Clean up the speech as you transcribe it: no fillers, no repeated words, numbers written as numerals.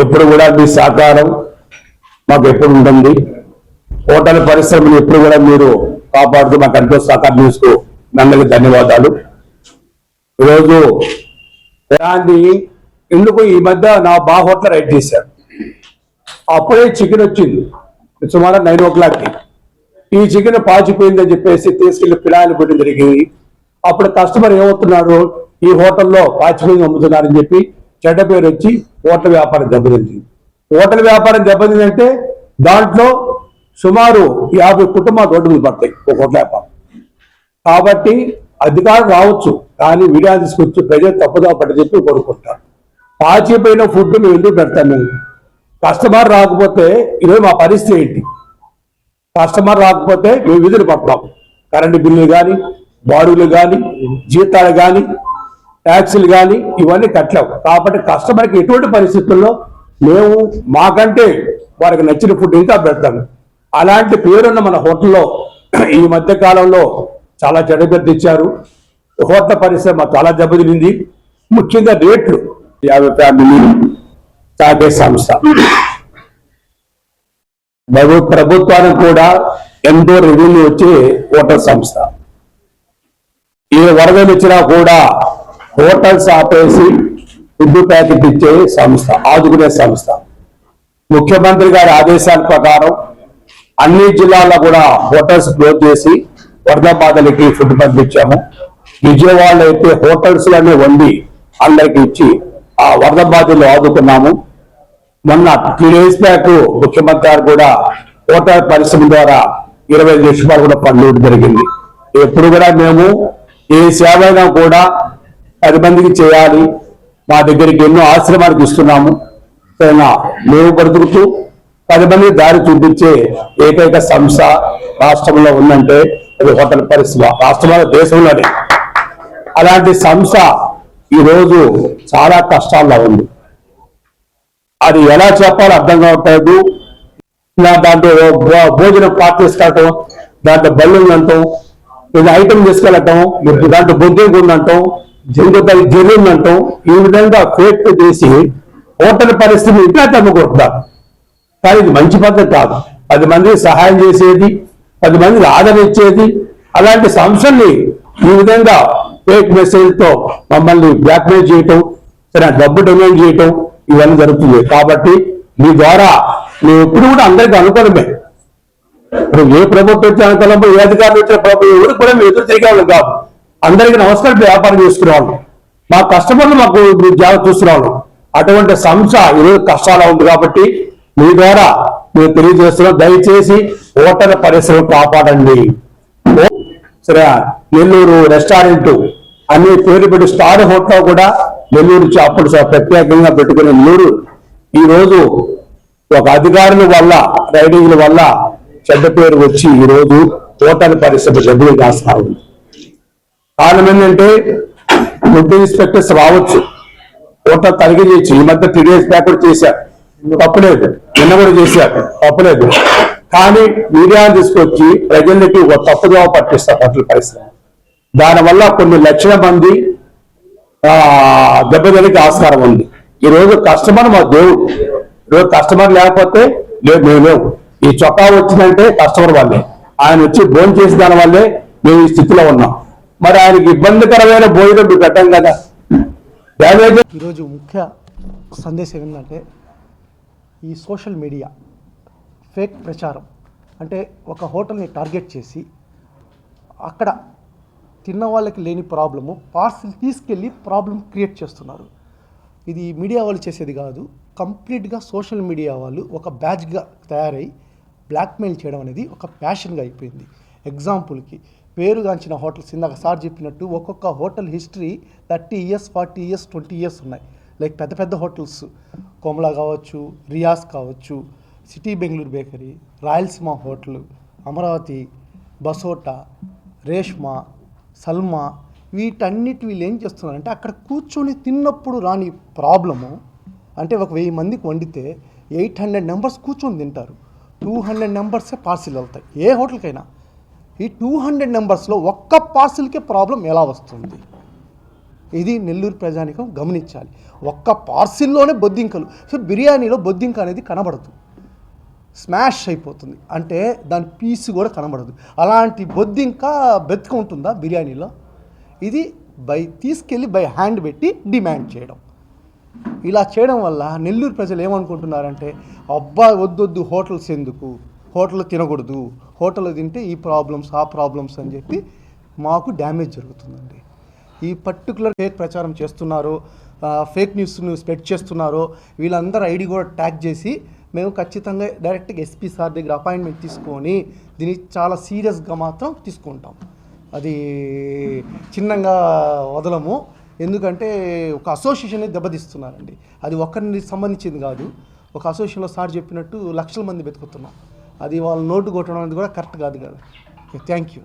ఎప్పుడు కూడా మీ సహకారం మాకు ఎప్పుడు ఉంటుంది. హోటల్ పరిశ్రమను ఎప్పుడు కూడా మీరు కాపాడుతూ మాకు ఎంతో సహకారం చేస్తూ అందరికీ ధన్యవాదాలు. ఈరోజు ఎందుకు ఈ మధ్య నా బాగా హోటల్ రైడ్ చేశారు. అప్పుడే చికెన్ వచ్చింది సుమారు 9 o'clock. ఈ చికెన్ పాచిపోయిందని చెప్పేసి తీసుకెళ్లి పిడాయిలు పెట్టడం జరిగింది. అప్పుడు కస్టమర్ ఏమవుతున్నాడు, ఈ హోటల్లో పాచిపోయింది అమ్ముతున్నారని చెప్పి చెడ్డ పేరు వచ్చి హోటల్ వ్యాపారం దెబ్బతింది. హోటల్ వ్యాపారం దెబ్బతిందంటే దాంట్లో సుమారు 50 కుటుంబాలు రోడ్డు మీద పడతాయి ఒక హోటల్ వ్యాపారం. కాబట్టి అధికారులు రావచ్చు, కానీ వీడియో తీసుకొచ్చి ప్రజలు తప్పుదో పట్టి చెప్పి కోరుకుంటారు. పాచిపోయిన ఫుడ్ మేము ఎందుకు పెడతాము? కస్టమర్ రాకపోతే ఈరోజు మా పరిస్థితి ఏంటి? కస్టమర్ రాకపోతే మేము విధులు పడతాం. కరెంటు బిల్లులు కానీ, బాడుగులు కానీ, జీతాలు కానీ, ట్యాక్సీలు కానీ ఇవన్నీ కట్టలేవు. కాబట్టి కస్టమర్కి ఎటువంటి పరిస్థితుల్లో మేము మాకంటే వారికి నచ్చిన ఫుడ్ ఇంకా పెడతాము. అలాంటి పేరున్న మన హోటల్లో ఈ మధ్య కాలంలో చాలా చెడ్డ పేరు తెచ్చారు. హోటల్ పరిశ్రమ చాలా దెబ్బతినింది. ముఖ్యంగా రేట్లు 50 ఫ్యామిలీలు తాగే సంస్థ. ప్రభుత్వానికి కూడా ఎంతో రెవెన్యూ వచ్చే హోటల్ సంస్థ. ఏ వరదలు ఇచ్చినా కూడా హోటల్స్ ఆపేసి ఫుడ్ ప్యాకెట్ ఇచ్చే సంస్థ, ఆదుకునే సంస్థ. ముఖ్యమంత్రి గారి ఆదేశాల ప్రకారం అన్ని జిల్లాల్లో కూడా హోటల్స్ క్లోజ్ చేసి వరద బాధలకి ఫుడ్ పంపించాము. విజయవాడలో అయితే హోటల్స్ లోనే వండి అందరికి ఇచ్చి ఆ వరద బాధలు ఆదుకున్నాము. మొన్న 3 days బ్యాక్ ముఖ్యమంత్రి గారు కూడా హోటల్ పరిశ్రమ ద్వారా 25 లక్షల రూపాయలు కూడా పనులు జరిగింది. ఎప్పుడు కూడా మేము ఏ సేవ అయినా కూడా 10 మందికి చేయాలి. మా దగ్గరికి ఎన్నో ఆశ్రమానికి ఇస్తున్నాము. మేము బ్రతుకుతూ 10 మందికి దారి చూపించే ఏకైక సంస్థ రాష్ట్రంలో ఉందంటే అది హోటల్ పరిశ్రమ. రాష్ట్రంలో, దేశంలోనే. అలాంటి సంస్థ ఈరోజు చాలా కష్టాల్లో ఉంది. అది ఎలా చెప్పాలో అర్థం కావట్లేదు. దాంట్లో భోజనం పార్టీ తీసుకెళ్ళటం, దాంట్లో బల్లులు అంటాం, ఇది ఐటమ్ తీసుకెళ్ళటం, దాంట్లో బొగ్గు ఉందంటాం, జరుగుతుంది అంటాం. ఈ విధంగా ఫేక్ చేసి హోటల్ పరిస్థితి ఇంకా తమ్ముకుంటున్నారు. కానీ ఇది మంచి పద్ధతి కాదు. 10 మందికి సహాయం చేసేది, 10 మందికి ఆదరణ ఇచ్చేది. అలాంటి సంస్థల్ని ఈ విధంగా ఫేక్ మెసేజ్తో మమ్మల్ని బ్లాక్మెయిల్ చేయటం, సరే డబ్బు డిమాండ్ చేయటం ఇవన్నీ జరుగుతుంది. కాబట్టి మీ ద్వారా మేము ఎప్పుడు కూడా అందరికీ అనుకూలమే. ఇప్పుడు ఏ ప్రభుత్వం వచ్చే అనుకూలమో, ఏ అధికారులు వచ్చిన ప్రభుత్వం ఎవరు కూడా మేము ఎదురు తిరిగేవాళ్ళు కాదు. అందరికీ నమస్కారం వ్యాపారం చేసుకునేవాళ్ళు. మా కస్టమర్లు మాకు జాగ్రత్త చూస్తున్నాము. అటువంటి సంస్థ ఈరోజు కష్టాలు ఉంది. కాబట్టి మీ ద్వారా మేము తెలియజేస్తున్నాం, దయచేసి హోటల్ పరిశ్రమ కాపాడండి. సరే, నెల్లూరు రెస్టారెంట్ అన్ని పేరు పెట్టి స్టార్ హోటల్ కూడా నెల్లూరు అప్పుడు ప్రత్యేకంగా పెట్టుకునే నెల్లూరు ఈరోజు ఒక అధికారుల వల్ల, రైడింగ్ల వల్ల చెడ్డ పేరు వచ్చి ఈరోజు హోటల్ పరిశ్రమ డబ్బులు కాస్తా ఉంది. కారణం ఏంటంటే ఫుడ్ ఇన్స్పెక్టర్స్ రావచ్చు, హోటల్ తనిఖీ చేయొచ్చు. ఈ మధ్య 3 days బ్యాక్ కూడా చేశారు, తప్పలేదు. నిన్న కూడా చేశారు, తప్పలేదు. కానీ మీడియాను తీసుకొచ్చి ప్రజలకి ఒక తప్పుగా పట్టిస్తారు హోటల్ పరిశ్రమ. దానివల్ల కొన్ని లక్షల మంది దెబ్బతినికి ఆస్కారం ఉంది. ఈరోజు కస్టమర్ మా దేవుడు. ఈరోజు కస్టమర్ లేకపోతే మేము ఈ చొక్కా వచ్చిందంటే కస్టమర్ వల్లే. ఆయన వచ్చి భోజనం చేసి దాని వల్లే మేము ఈ స్థితిలో ఉన్నాం. మరి ఆయనకి ఇబ్బందికరమైన భోజనం పెట్టాం కదా. ఈరోజు ముఖ్య సందేశం ఏంటంటే, ఈ సోషల్ మీడియా ఫేక్ ప్రచారం అంటే ఒక హోటల్ని టార్గెట్ చేసి అక్కడ తిన్న వాళ్ళకి లేని ప్రాబ్లము పార్సిల్ తీసుకెళ్ళి ప్రాబ్లం క్రియేట్ చేస్తున్నారు. ఇది మీడియా వాళ్ళు చేసేది కాదు, కంప్లీట్గా సోషల్ మీడియా వాళ్ళు ఒక బ్యాచ్గా తయారై బ్లాక్మెయిల్ చేయడం అనేది ఒక ప్యాషన్గా అయిపోయింది. ఎగ్జాంపుల్కి పేరుగాంచిన హోటల్స్, ఇందాక సార్ చెప్పినట్టు ఒక్కొక్క hotel history 30 years, 40 years, 20 years ఉన్నాయి. లైక్ పెద్ద పెద్ద హోటల్స్, కోమలా కావచ్చు, రియాస్ కావచ్చు, city Bengaluru bakery, Rayalaseema hotel, Amaravati, Basota, Reshma, Salma, వీటన్నిటి వీళ్ళు ఏం చేస్తున్నారంటే అక్కడ కూర్చొని తిన్నప్పుడు రాని ప్రాబ్లము. అంటే ఒక 1000 మందికి వండితే 800 members కూర్చొని తింటారు, 200 members పార్సిల్ అవుతాయి ఏ హోటల్కైనా. ఈ 200 members ఒక్క పార్సిల్కే ప్రాబ్లం ఎలా వస్తుంది? ఇది నెల్లూరు ప్రజానికం గమనించాలి. ఒక్క పార్సిల్లోనే బొద్దింకలు. సో బిర్యానీలో బొద్దింక అనేది కనబడదు, స్మాష్ అయిపోతుంది, అంటే దాని పీసు కూడా కనబడదు. అలాంటి బొద్దింక బతుకుంటుందా బిర్యానీలో? ఇది తీసుకెళ్ళి బై హ్యాండ్ పెట్టి డిమాండ్ చేయడం. ఇలా చేయడం వల్ల నెల్లూరు ప్రజలు ఏమనుకుంటున్నారంటే, అబ్బా వద్దొద్దు హోటల్స్ ఎందుకు, హోటల్లో తినకూడదు, హోటల్లో తింటే ఈ ప్రాబ్లమ్స్ ఆ ప్రాబ్లమ్స్ అని చెప్పి మాకు డ్యామేజ్ జరుగుతుందండి. ఈ పర్టికులర్ ఫేక్ ప్రచారం చేస్తున్నారో, ఫేక్ న్యూస్ను స్ప్రెడ్ చేస్తున్నారో వీళ్ళందరూ ఐడి కూడా ట్యాగ్ చేసి మేము ఖచ్చితంగా డైరెక్ట్గా ఎస్పీ సార్ దగ్గర అపాయింట్మెంట్ తీసుకొని దీన్ని చాలా సీరియస్గా మాత్రం తీసుకుంటాం. అది చిన్నగా వదలము. ఎందుకంటే ఒక అసోసియేషన్ని దెబ్బతీస్తున్నారండి. అది ఒక్కరిని సంబంధించింది కాదు. ఒక అసోసియేషన్లో సార్ చెప్పినట్టు లక్షల మంది బతుకుతున్నాం. అది వాళ్ళ నోటు కొట్టడం అనేది కూడా కరెక్ట్ కాదు కదా. Thank you.